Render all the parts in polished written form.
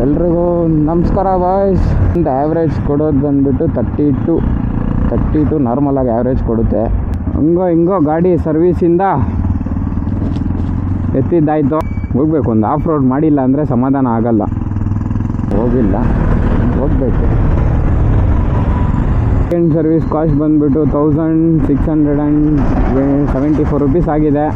ಎಲ್ರಿಗೂ ನಮಸ್ಕಾರ ಬಾಯ್ಸ್. ಒಂದು ಆ್ಯಾವ್ರೇಜ್ ಕೊಡೋದು ಬಂದುಬಿಟ್ಟು 32 ನಾರ್ಮಲಾಗಿ ಆ್ಯಾವ್ರೇಜ್ ಕೊಡುತ್ತೆ. ಹಿಂಗೋ ಗಾಡಿ ಸರ್ವೀಸಿಂದ ಎತ್ತಿದ್ದಾಯಿತು. ಹೋಗ್ಬೇಕು, ಒಂದು ಆಫ್ ರೋಡ್ ಮಾಡಿಲ್ಲ ಅಂದರೆ ಸಮಾಧಾನ ಆಗಲ್ಲ. ಹೋಗಬೇಕು. ಸೆಕೆಂಡ್ ಸರ್ವಿಸ್ ಕಾಸ್ಟ್ ಬಂದುಬಿಟ್ಟು 1674 ರುಪೀಸ್ ಆಗಿದೆ.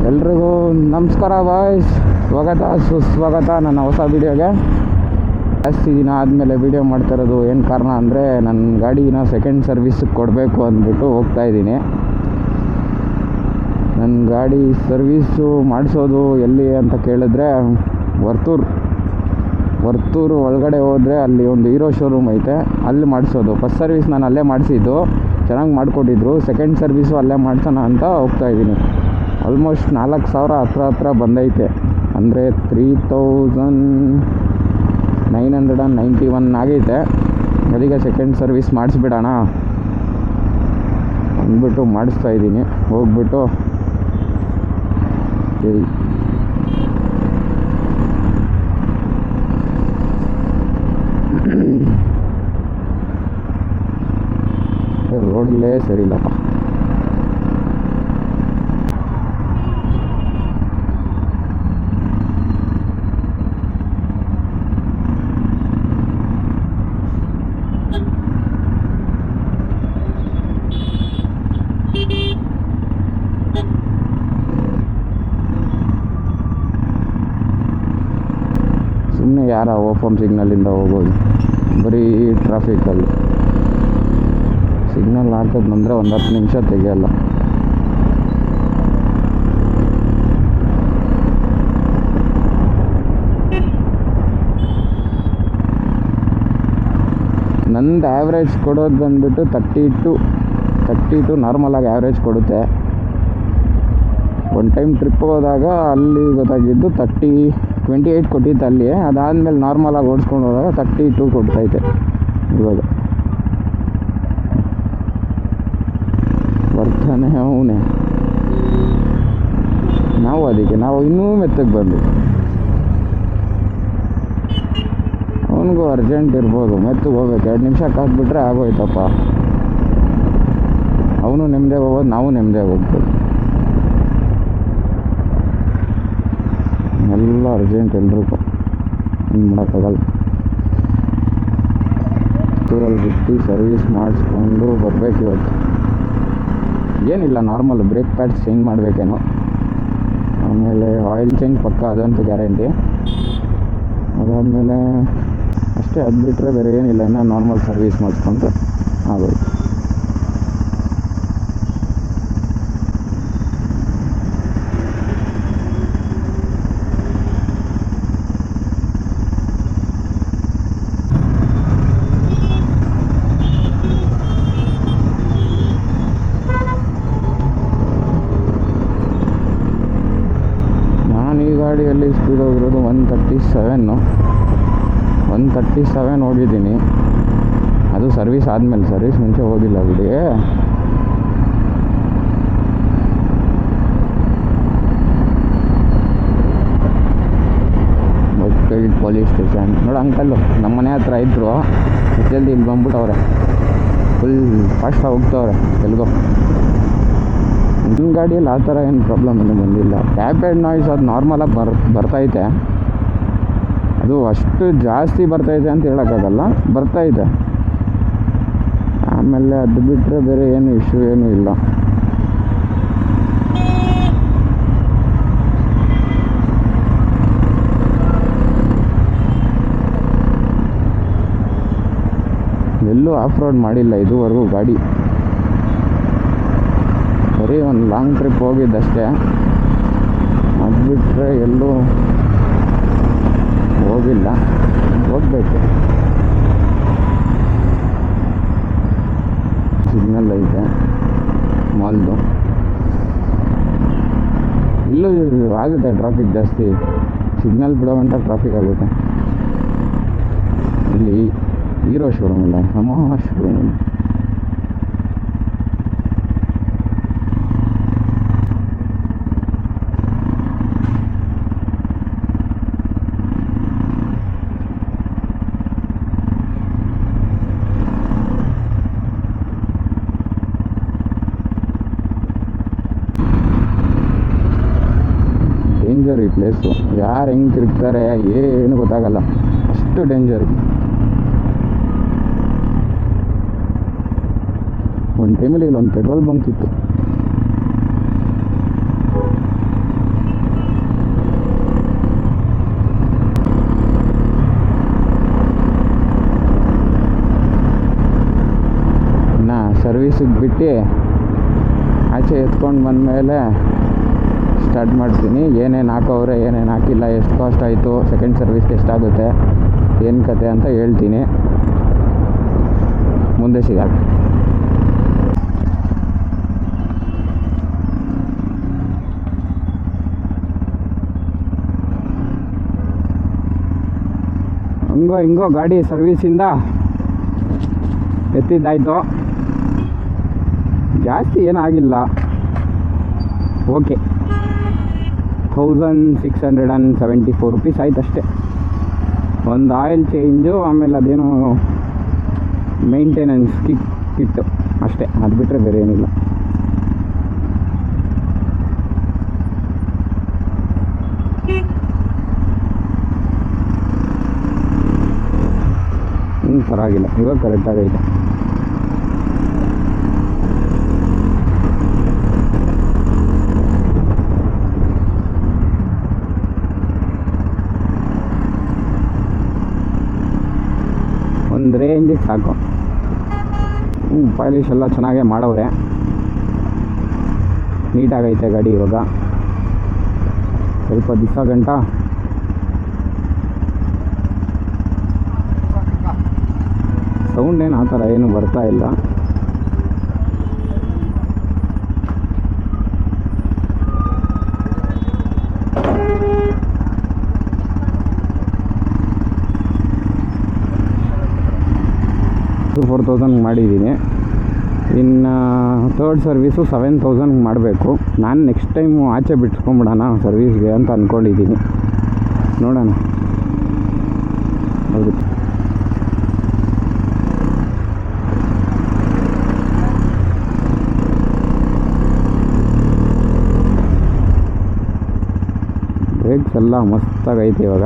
ಎಲ್ರಿಗೂ ನಮಸ್ಕಾರ ಬಾಯ್ಸ್, ಸುಸ್ವಾಗತ ನನ್ನ ಹೊಸ ವೀಡಿಯೋಗೆ. ಜಾಸ್ತಿ ದಿನ ಆದಮೇಲೆ ವೀಡಿಯೋ ಮಾಡ್ತಾಯಿರೋದು. ಏನು ಕಾರಣ ಅಂದರೆ ನನ್ನ ಗಾಡಿನ ಸೆಕೆಂಡ್ ಸರ್ವಿಸಿಗೆ ಕೊಡಬೇಕು ಅಂದ್ಬಿಟ್ಟು ಹೋಗ್ತಾಯಿದ್ದೀನಿ. ನನ್ನ ಗಾಡಿ ಸರ್ವೀಸು ಮಾಡಿಸೋದು ಎಲ್ಲಿ ಅಂತ ಕೇಳಿದ್ರೆ ವರ್ತೂರು ಒಳಗಡೆ ಹೋದರೆ ಅಲ್ಲಿ ಒಂದು ಹೀರೋ ಶೋರೂಮ್ ಐತೆ, ಅಲ್ಲಿ ಮಾಡಿಸೋದು. ಫಸ್ಟ್ ಸರ್ವಿಸ್ ನಾನು ಅಲ್ಲೇ ಮಾಡಿಸಿದ್ದು, ಚೆನ್ನಾಗಿ ಮಾಡಿಕೊಟ್ಟಿದ್ರು. ಸೆಕೆಂಡ್ ಸರ್ವಿಸು ಅಲ್ಲೇ ಮಾಡಿಸೋಣ ಅಂತ ಹೋಗ್ತಾಯಿದ್ದೀನಿ. ಆಲ್ಮೋಸ್ಟ್ 4000 ಹತ್ರ ಬಂದೈತೆ, ಅಂದರೆ 3991 ಆಗೈತೆ. ಅದಕ್ಕೆ ಸೆಕೆಂಡ್ ಸರ್ವಿಸ್ ಮಾಡಿಸ್ಬಿಡೋಣ ಅಂದ್ಬಿಟ್ಟು ಮಾಡಿಸ್ತಾಯಿದ್ದೀನಿ. ಹೋಗ್ಬಿಟ್ಟು ರೋಡ್ಲೇ ಸರಿ ಇಲ್ಲಪ್ಪ. ಸುಮ್ಮನೆ ಯಾರ ಓಫಮ್ ಸಿಗ್ನಲಿಂದ ಹೋಗೋದು, ಬರೀ ಟ್ರಾಫಿಕಲ್ಲಿ. ಸಿಗ್ನಲ್ ಹಾಕೋದು ಬಂದರೆ ಒಂದು 10 ನಿಮಿಷ ತೆಗೆಯಲ್ಲ. ನಂದು ಆ್ಯಾವ್ರೇಜ್ ಕೊಡೋದು ಬಂದುಬಿಟ್ಟು 32 ನಾರ್ಮಲಾಗಿ ಆ್ಯಾವ್ರೇಜ್ ಕೊಡುತ್ತೆ. ಒಂದು ಟೈಮ್ ಟ್ರಿಪ್ ಹೋದಾಗ ಅಲ್ಲಿ ಗೊತ್ತಾಗಿದ್ದು 28 ಕೊಟ್ಟಿತ್ತು ಅಲ್ಲಿ. ಅದಾದಮೇಲೆ ನಾರ್ಮಲಾಗಿ ಓಡಿಸ್ಕೊಂಡು ಹೋದಾಗ 32 ಕೊಡ್ತೈತೆ ಇವಾಗ. ಬರ್ತಾನೆ ಅವನೇ. ನಾವು ಇನ್ನೂ ಮೆತ್ತಗೆ ಬಂದು, ಅವನಿಗೂ ಅರ್ಜೆಂಟ್ ಇರ್ಬೋದು, ಮೆತ್ತಗೆ ಹೋಗ್ಬೇಕು. 2 ನಿಮಿಷ ಕಾದ್ಬಿಟ್ರೆ ಆಗೋಯ್ತಪ್ಪ. ಅವನು ನೆಮ್ಮದಿ ಹೋಗೋದು, ನಾವು ನೆಮ್ಮದಿ ಹೋಗ್ಬೋದು. ಎಲ್ಲ ಅರ್ಜೆಂಟ್ ಎಲ್ರಿಗೂ, ಏನು ಮಾಡೋಕ್ಕಾಗಲ್ಲ. ಟೂರಲ್ಲಿ ಬಿಟ್ಟು ಸರ್ವಿಸ್ ಮಾಡಿಸ್ಕೊಂಡು ಬರಬೇಕು ಇವತ್ತು. ಏನಿಲ್ಲ, ನಾರ್ಮಲ್ ಬ್ರೇಕ್ ಪ್ಯಾಡ್ಸ್ ಚೇಂಜ್ ಮಾಡಬೇಕೇನೋ, ಆಮೇಲೆ ಆಯಿಲ್ ಚೇಂಜ್ ಪಕ್ಕ, ಅದಂತೂ ಗ್ಯಾರಂಟಿ. ಅದಾದಮೇಲೆ ಅಷ್ಟೇ, ಅದು ಬಿಟ್ಟರೆ ಬೇರೆ ಏನಿಲ್ಲ. ಇನ್ನೂ ನಾರ್ಮಲ್ ಸರ್ವಿಸ್ ಮಾಡಿಸ್ಕೊಂಡ್ರೆ ಆಗೋಯ್ತು. ಗಾಡಿಯಲ್ಲಿ ಸ್ಪೀಡ್ ಹೋಗಿರೋದು 137 ಹೋಗಿದ್ದೀನಿ. ಅದು ಸರ್ವಿಸ್ ಆದಮೇಲೆ, ಸರ್ವಿಸ್ ಮುಂಚೆ ಹೋಗಿಲ್ಲ ಬಿಡಿ. ಪೊಲೀಸ್ ಸ್ಟೇಷನ್ ನೋಡಿ. ಅಂಕಲ್ಲು ನಮ್ಮ ಮನೆ ಹತ್ರ ಇದ್ದರು, ಜಲ್ದಿ ಇಲ್ಲಿ ಬಂದ್ಬಿಟ್ಟವ್ರೆ. ಫುಲ್ ಫಾಸ್ಟಾಗಿ ಹೋಗ್ತವ್ರೆ ಎಲ್ಗೋ. ನಿಮ್ಮ ಗಾಡಿಯಲ್ಲಿ ಆ ಥರ ಏನು ಪ್ರಾಬ್ಲಮ್ ಇನ್ನೂ ಬಂದಿಲ್ಲ. ಟ್ಯಾಬ್ಲೆಟ್ ನಾಯ್ಸ್ ಅದು ನಾರ್ಮಲಾಗಿ ಬರ್ತೈತೆ. ಅದು ಅಷ್ಟು ಜಾಸ್ತಿ ಬರ್ತೈತೆ ಅಂತ ಹೇಳೋಕ್ಕಾಗಲ್ಲ, ಬರ್ತೈತೆ. ಆಮೇಲೆ ಅದು ಬಿಟ್ಟರೆ ಬೇರೆ ಏನು ಇಶ್ಯೂ ಏನೂ ಇಲ್ಲ. ಎಲ್ಲೂ ಆಫ್ ರೋಡ್ ಮಾಡಿಲ್ಲ ಇದುವರೆಗೂ ಗಾಡಿ. ಬರೀ ಒಂದು ಲಾಂಗ್ ಟ್ರಿಪ್ ಹೋಗಿದ್ದಷ್ಟೇ, ಅದು ಬಿಟ್ಟರೆ ಎಲ್ಲೂ ಹೋಗಿಲ್ಲ. ಹೋಗಬೇಕು. ಸಿಗ್ನಲ್ ಐತೆ ಮಾಲ್ದು. ಇಲ್ಲೂ ಆಗುತ್ತೆ ಟ್ರಾಫಿಕ್ ಜಾಸ್ತಿ. ಸಿಗ್ನಲ್ ಬಿಡೋ ಗಂಟ ಟ್ರಾಫಿಕ್ ಆಗುತ್ತೆ. ಇಲ್ಲಿ ಹೀರೋ ಶೋರೂಮ್ ಇಲ್ಲ, ನಮ್ಮ ಶೋರೂಮ್. ಡೇಂಜರ್ ಈ ಪ್ಲೇಸು. ಯಾರು ಹೆಂಗೆ ತಿರುಗ್ತಾರೆ ಏನು ಗೊತ್ತಾಗಲ್ಲ, ಅಷ್ಟು ಡೇಂಜರು. ಒಂದು ಟೈಮಲ್ಲಿ ಇಲ್ಲೊಂದು ಪೆಟ್ರೋಲ್ ಬಂಕ್ ಇತ್ತು. ಇನ್ನು ಸರ್ವೀಸಿಗೆ ಬಿಟ್ಟು ಆಚೆ ಎತ್ಕೊಂಡು ಬಂದಮೇಲೆ ಸ್ಟಾರ್ಟ್ ಮಾಡ್ತೀನಿ. ಏನೇನು ಹಾಕವ್ರೆ, ಏನೇನು ಹಾಕಿಲ್ಲ, ಎಷ್ಟು ಕಾಸ್ಟ್ ಆಯಿತು, ಸೆಕೆಂಡ್ ಸರ್ವಿಸ್ಗೆ ಎಷ್ಟಾಗುತ್ತೆ, ಏನು ಕತೆ ಅಂತ ಹೇಳ್ತೀನಿ. ಮುಂದೆ ಸಿಗೋಣ. ಹಂಗೋ ಹಿಂಗೋ ಗಾಡಿ ಸರ್ವೀಸಿಂದ ಎತ್ತಿದ್ದಾಯಿತು. ಜಾಸ್ತಿ ಏನಾಗಿಲ್ಲ, ಓಕೆ. 1674 ರುಪೀಸ್ ಆಯ್ತು ಅಷ್ಟೇ. ಒಂದು ಆಯಿಲ್ ಚೇಂಜು, ಆಮೇಲೆ ಅದೇನೋ ಮೇಂಟೆನೆನ್ಸ್ ಕಿಟ್ಟು ಅಷ್ಟೇ. ಅದು ಬಿಟ್ಟರೆ ಬೇರೆ ಏನಿಲ್ಲ. ಪರವಾಗಿಲ್ಲ, ಇವಾಗ ಕರೆಕ್ಟಾಗೈತೆ. ಒಂದು ರೇಂಜಿಗೆ ಸಾಕು. ಪಾಲಿಶ್ ಎಲ್ಲ ಚೆನ್ನಾಗೇ ಮಾಡವ್ರೆ, ನೀಟಾಗೈತೆ ಗಾಡಿ. ಇವಾಗ ಸ್ವಲ್ಪ ದಿವಸ ಗಂಟ ಸೌಂಡ್ ಏನು ಆ ಥರ ಏನು ಬರ್ತಾ ಇಲ್ಲ. $4,000 ಮಾಡಿದ್ದೀನಿ. ಇನ್ನು ಥರ್ಡ್ ಸರ್ವೀಸು 7,000 ಮಾಡಬೇಕು. ನಾನು ನೆಕ್ಸ್ಟ್ ಟೈಮು ಆಚೆ ಬಿಟ್ಸ್ಕೊಂಬಿಡೋಣ ಸರ್ವೀಸ್ಗೆ ಅಂತ ಅಂದ್ಕೊಂಡಿದ್ದೀನಿ. ನೋಡೋಣ. ಹೌದು, ಬ್ರೇಕ್ಸ್ ಎಲ್ಲ ಮಸ್ತಾಗೈತೆ. ಇವಾಗ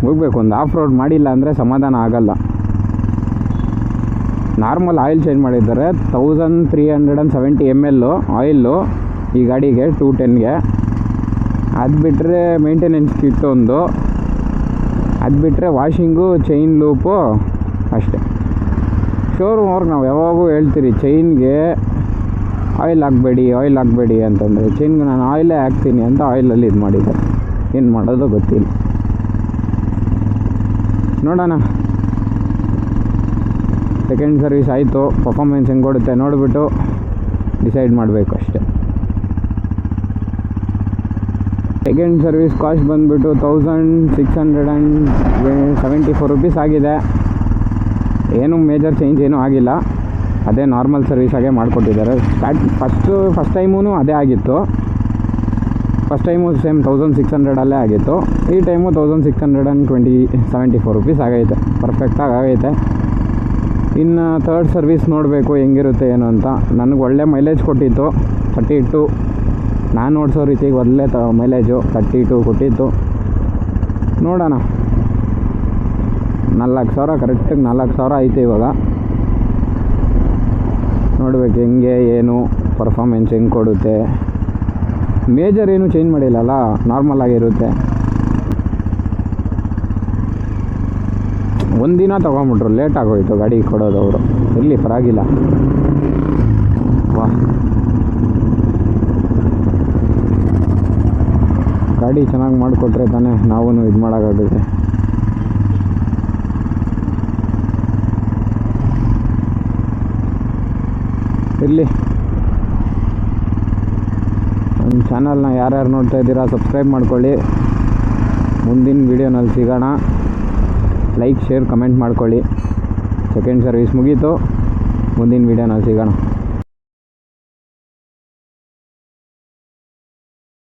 ಹೋಗ್ಬೇಕು. ಒಂದು ಆಫ್ ರೋಡ್ ಮಾಡಿಲ್ಲ ಅಂದರೆ ಸಮಾಧಾನ ಆಗಲ್ಲ. ನಾರ್ಮಲ್ ಆಯಿಲ್ ಚೇಂಜ್ ಮಾಡಿದ್ದಾರೆ. 1370 ml ಆಯಿಲ್ಲು ಈ ಗಾಡಿಗೆ 210ಗೆ. ಅದು ಬಿಟ್ಟರೆ ಮೇಂಟೆನೆನ್ಸ್ ಕಿಟ್ ಒಂದು, ಅದು ಬಿಟ್ಟರೆ ವಾಷಿಂಗು, ಚೈನ್ ಲೂಪು ಅಷ್ಟೇ. ಶೋರೂಮ್ ಅವ್ರಿಗೆ ನಾವು ಯಾವಾಗೂ ಹೇಳ್ತೀರಿ ಚೈನ್ಗೆ ಆಯಿಲ್ ಹಾಕಬೇಡಿ ಅಂತಂದರೆ, ಚೈನ್ಗೆ ನಾನು ಆಯಿಲೇ ಹಾಕ್ತೀನಿ ಅಂತ ಆಯಿಲಲ್ಲಿ ಇದು ಮಾಡಿದ್ದಾರೆ. ಏನು ಮಾಡೋದು ಗೊತ್ತಿಲ್ಲ. ನೋಡೋಣ. ಸೆಕೆಂಡ್ ಸರ್ವಿಸ್ ಆಯಿತು, ಪರ್ಫಾರ್ಮೆನ್ಸ್ ಹೆಂಗೆ ಕೊಡುತ್ತೆ ನೋಡಿಬಿಟ್ಟು ಡಿಸೈಡ್ ಮಾಡಬೇಕು ಅಷ್ಟೇ. ಸೆಕೆಂಡ್ ಸರ್ವಿಸ್ ಕಾಸ್ಟ್ ಬಂದುಬಿಟ್ಟು 1674 ರುಪೀಸ್ ಆಗಿದೆ. ಏನೂ ಮೇಜರ್ ಚೇಂಜ್ ಏನೂ ಆಗಿಲ್ಲ, ಅದೇ ನಾರ್ಮಲ್ ಸರ್ವಿಸಾಗೆ ಮಾಡಿಕೊಟ್ಟಿದ್ದಾರೆ. ಫಸ್ಟ್ ಟೈಮೂ ಅದೇ ಆಗಿತ್ತು. ಫಸ್ಟ್ ಟೈಮು ಸೇಮ್ 1600 ಆಗಿತ್ತು. ಈ ಟೈಮು 1674 ರುಪೀಸ್ ಆಗೈತೆ. ಪರ್ಫೆಕ್ಟಾಗಿ ಆಗೈತೆ. ಇನ್ನು ಥರ್ಡ್ ಸರ್ವಿಸ್ ನೋಡಬೇಕು ಹೆಂಗಿರುತ್ತೆ ಏನು ಅಂತ. ನನಗೆ ಒಳ್ಳೆ ಮೈಲೇಜ್ ಕೊಟ್ಟಿತ್ತು, 32. ನಾನು ಓಡಿಸೋ ರೀತಿಗೆ ಒಳ್ಳೆ ಮೈಲೇಜು 32 ಕೊಟ್ಟಿತ್ತು. ನೋಡೋಣ. 4,000 ಕರೆಕ್ಟಾಗಿ 4,000 ಐತೆ ಇವಾಗ. ನೋಡ್ಬೇಕು ಹೆಂಗೆ ಏನು ಪರ್ಫಾರ್ಮೆನ್ಸ್ ಹೆಂಗೆ ಕೊಡುತ್ತೆ. ಮೇಜರ್ ಏನು ಚೇಂಜ್ ಮಾಡಿಲ್ಲಲ್ಲ, ನಾರ್ಮಲ್ ಆಗಿರುತ್ತೆ. ಒಂದಿನ ತೊಗೊಂಬಿಟ್ರು, ಲೇಟ್ ಆಗೋಯ್ತು ಗಾಡಿ ಕೊಡೋದು ಅವರು. ಇಲ್ಲಿ ಪರವಾಗಿಲ್ಲ. ವಾಹ್, ಗಾಡಿ ಚೆನ್ನಾಗಿ ಮಾಡಿಕೊಟ್ರೆ ತಾನೇ ನಾವೂ ಇದು ಮಾಡೋಕ್ಕಾಗುತ್ತೆ. ಇರಲಿ. ನಮ್ಮ ಚಾನಲ್ನ ಯಾರ್ಯಾರು ನೋಡ್ತಾ ಇದ್ದೀರಾ ಸಬ್ಸ್ಕ್ರೈಬ್ ಮಾಡ್ಕೊಳ್ಳಿ. ಮುಂದಿನ ವೀಡಿಯೋನಲ್ಲಿ ಸಿಗೋಣ. ಲೈಕ್, ಶೇರ್, ಕಮೆಂಟ್ ಮಾಡ್ಕೊಳ್ಳಿ. ಸೆಕೆಂಡ್ ಸರ್ವಿಸ್ ಮುಗೀತು. ಮುಂದಿನ ವೀಡಿಯೋನಲ್ಲಿ ಸಿಗೋಣ.